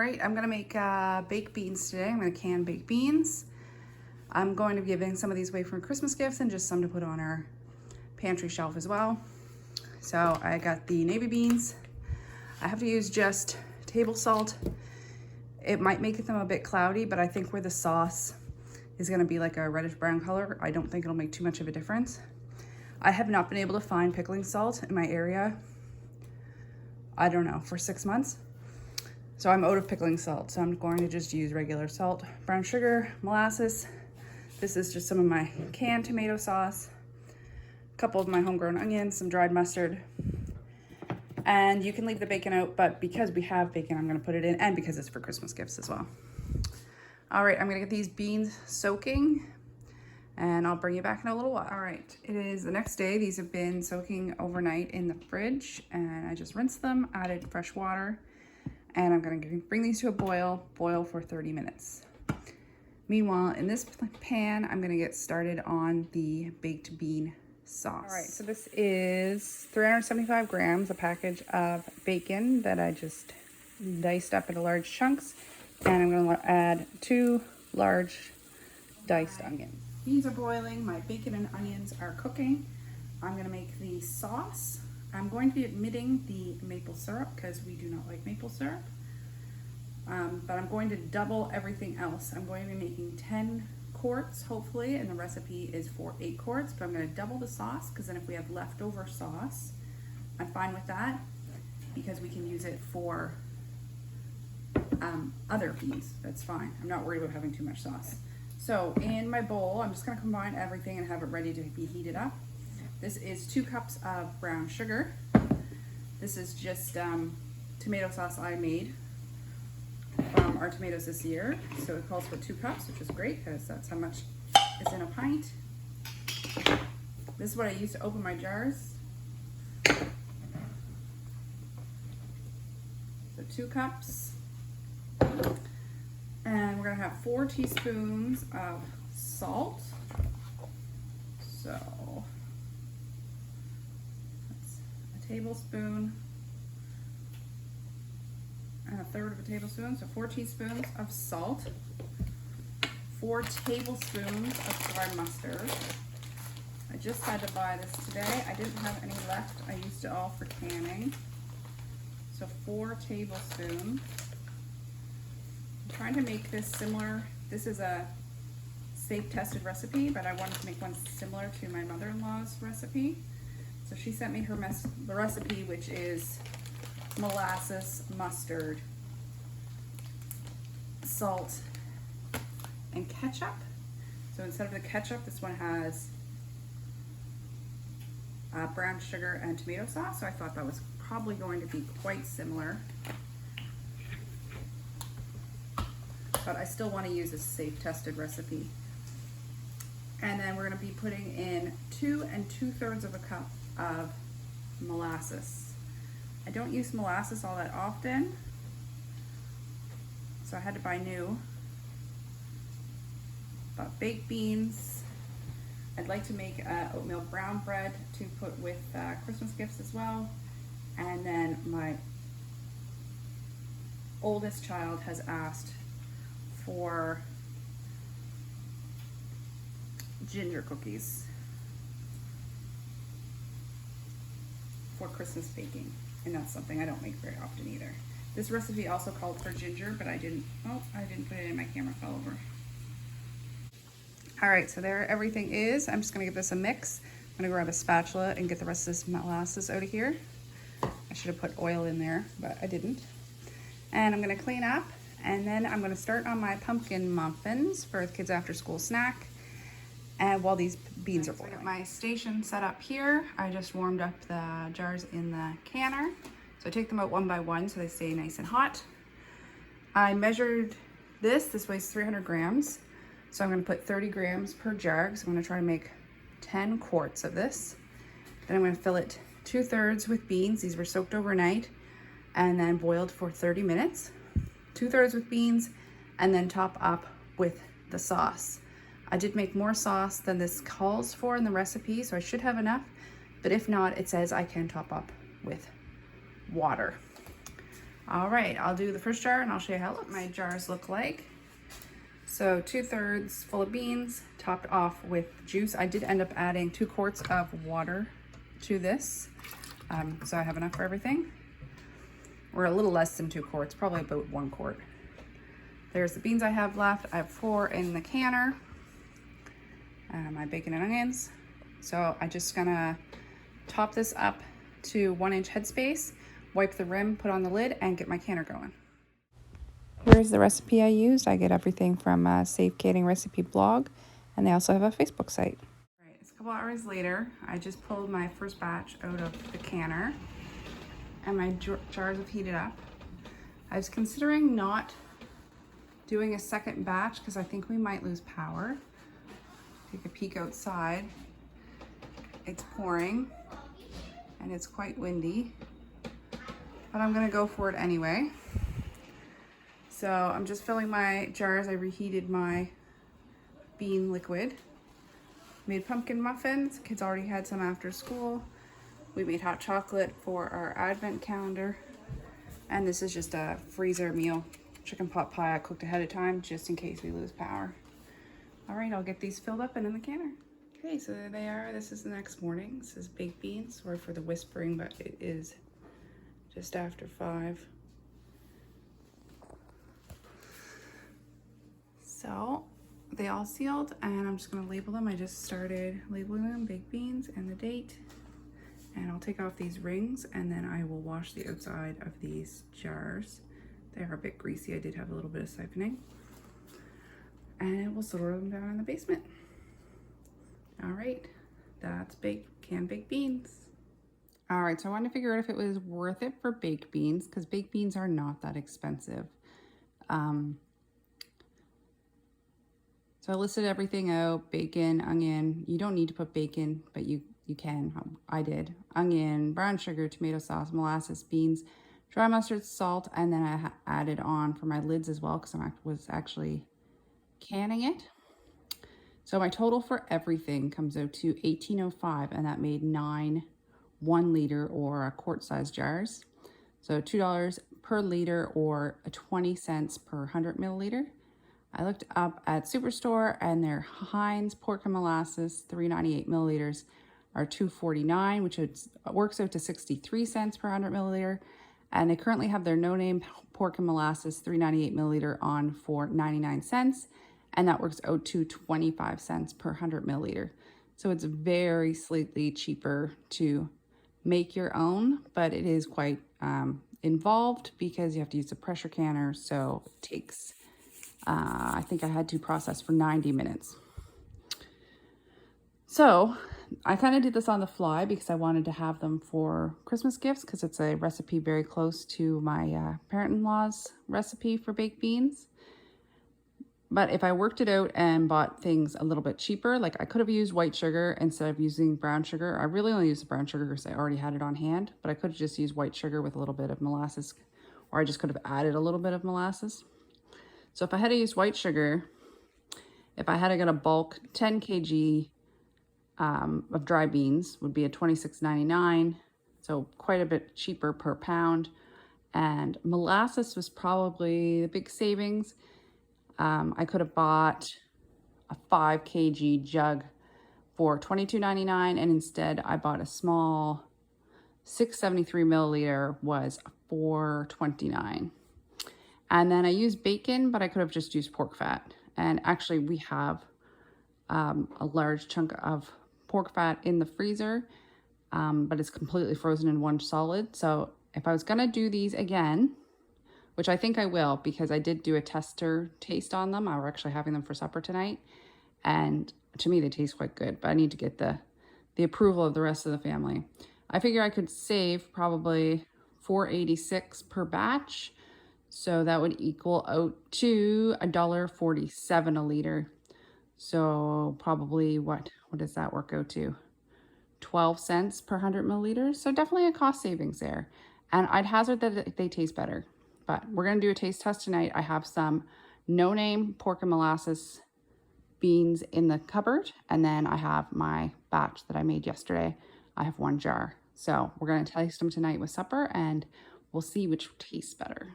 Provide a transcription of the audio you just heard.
right, I'm gonna make baked beans today. I'm gonna can baked beans. I'm going to be giving some of these away for Christmas gifts and just some to put on our pantry shelf as well. So I got the navy beans. I have to use just table salt. It might make them a bit cloudy, but I think where the sauce is gonna be like a reddish brown color, I don't think it'll make too much of a difference. I have not been able to find pickling salt in my area, I don't know, for 6 months. So I'm out of pickling salt, so I'm going to just use regular salt, brown sugar, molasses. This is just some of my canned tomato sauce, a couple of my homegrown onions, some dried mustard. And you can leave the bacon out, but because we have bacon, I'm gonna put it in, and because it's for Christmas gifts as well. All right, I'm gonna get these beans soaking, and I'll bring you back in a little while. All right, it is the next day. These have been soaking overnight in the fridge, and I just rinsed them, added fresh water, and I'm gonna bring these to a boil for 30 minutes. Meanwhile, in this pan, I'm gonna get started on the baked bean sauce. All right, so this is 375 grams, a package of bacon that I just diced up into large chunks, and I'm gonna add 2 large diced onions. Beans are boiling, my bacon and onions are cooking. I'm gonna make the sauce. I'm going to be omitting the maple syrup because we do not like maple syrup. But I'm going to double everything else. I'm going to be making 10 quarts, hopefully, and the recipe is for 8 quarts, but I'm gonna double the sauce because then if we have leftover sauce, I'm fine with that because we can use it for other beans. That's fine. I'm not worried about having too much sauce. So in my bowl, I'm just gonna combine everything and have it ready to be heated up. This is 2 cups of brown sugar. This is just tomato sauce I made from our tomatoes this year. So it calls for 2 cups, which is great because that's how much is in a pint. This is what I use to open my jars. So 2 cups. And we're gonna have 4 teaspoons of salt. So that's a tablespoon and 1/3 of a tablespoon, so 4 teaspoons of salt, 4 tablespoons of dried mustard. I just had to buy this today. I didn't have any left. I used it all for canning. So 4 tablespoons. I'm trying to make this similar. This is a safe tested recipe, but I wanted to make one similar to my mother-in-law's recipe. So she sent me the recipe, which is molasses, mustard, salt, and ketchup. So instead of the ketchup, this one has brown sugar and tomato sauce. So I thought that was probably going to be quite similar. But I still want to use a safe tested recipe. And then we're going to be putting in 2 2/3 of a cup of molasses. I don't use molasses all that often, so I had to buy new. But baked beans, I'd like to make oatmeal brown bread to put with Christmas gifts as well. And then my oldest child has asked for ginger cookies for Christmas baking. And that's something I don't make very often either. This recipe also called for ginger, but I didn't put it in, my camera fell over. All right, so there everything is. I'm just gonna give this a mix. I'm gonna grab a spatula and get the rest of this molasses out of here. I should have put oil in there, but I didn't. And I'm gonna clean up, and then I'm gonna start on my pumpkin muffins for the kids' after school snack. And while these beans are boiling. So I got my station set up here. I just warmed up the jars in the canner. So I take them out one by one so they stay nice and hot. I measured this weighs 300 grams. So I'm gonna put 30 grams per jar. So I'm gonna try to make 10 quarts of this. Then I'm gonna fill it 2/3 with beans. These were soaked overnight and then boiled for 30 minutes. 2/3 with beans, and then top up with the sauce. I did make more sauce than this calls for in the recipe, so I should have enough, but if not, it says I can top up with water. All right, I'll do the first jar and I'll show you how it looks. My jars look like. So 2/3 full of beans, topped off with juice. I did end up adding 2 quarts of water to this. So I have enough for everything. Or a little less than 2 quarts, probably about 1 quart. There's the beans I have left. I have 4 in the canner. My bacon and onions. So I'm just gonna top this up to 1-inch headspace, wipe the rim, put on the lid, and get my canner going. Here's the recipe I used. I get everything from Safe Canning Recipe blog, and they also have a Facebook site. All right, it's a couple hours later. I just pulled my first batch out of the canner, and my jars have heated up. I was considering not doing a second batch because I think we might lose power. Take a peek outside. It's pouring and it's quite windy, but I'm gonna go for it anyway. So I'm just filling my jars. I reheated my bean liquid. Made pumpkin muffins. Kids already had some after school. We made hot chocolate for our advent calendar. And this is just a freezer meal. Chicken pot pie I cooked ahead of time just in case we lose power. All right, I'll get these filled up and in the canner. Okay, so there they are. This is the next morning. This is baked beans. Sorry for the whispering, but it is just after 5. So they all sealed and I'm just gonna label them. I just started labeling them, baked beans and the date. And I'll take off these rings and then I will wash the outside of these jars. They are a bit greasy. I did have a little bit of siphoning. And we'll store them down in the basement. All right, that's canned baked beans. All right, so I wanted to figure out if it was worth it for baked beans because baked beans are not that expensive. So I listed everything out, bacon, onion. You don't need to put bacon, but you can. I did. Onion, brown sugar, tomato sauce, molasses, beans, dry mustard, salt, and then I added on for my lids as well because I was actually canning it. So my total for everything comes out to $18.05, and that made 9 1-liter or a quart-size jars. So $2 per liter or 20 cents per 100 milliliter. I looked up at Superstore and their Heinz pork and molasses 398 milliliters are $2.49, which works out to 63 cents per 100 milliliter. And they currently have their no-name pork and molasses 398 milliliter on for 99 cents. And that works out to 25 cents per 100 milliliter. So it's very slightly cheaper to make your own, but it is quite involved because you have to use a pressure canner. So it takes, I think I had to process for 90 minutes. So I kind of did this on the fly because I wanted to have them for Christmas gifts because it's a recipe very close to my parent-in-law's recipe for baked beans. But if I worked it out and bought things a little bit cheaper, like I could have used white sugar instead of using brown sugar. I really only used the brown sugar because I already had it on hand, but I could have just used white sugar with a little bit of molasses, or I just could have added a little bit of molasses. So if I had to use white sugar, if I had to get a bulk 10 kg of dry beans would be a $26.99, so quite a bit cheaper per pound. And molasses was probably the big savings. I could have bought a 5 kg jug for $22.99, and instead I bought a small 673 milliliter was $4.29. And then I used bacon, but I could have just used pork fat. And actually we have a large chunk of pork fat in the freezer, but it's completely frozen in one solid. So if I was gonna do these again, which I think I will because I did do a tester taste on them. I was actually having them for supper tonight. And to me, they taste quite good, but I need to get the approval of the rest of the family. I figure I could save probably $4.86 per batch. So that would equal out to $1.47 a liter. So probably what does that work out to? 12 cents per 100 milliliters. So definitely a cost savings there. And I'd hazard that they taste better. But we're going to do a taste test tonight. I have some no-name pork and molasses beans in the cupboard. And then I have my batch that I made yesterday. I have 1 jar. So we're going to taste them tonight with supper and we'll see which tastes better.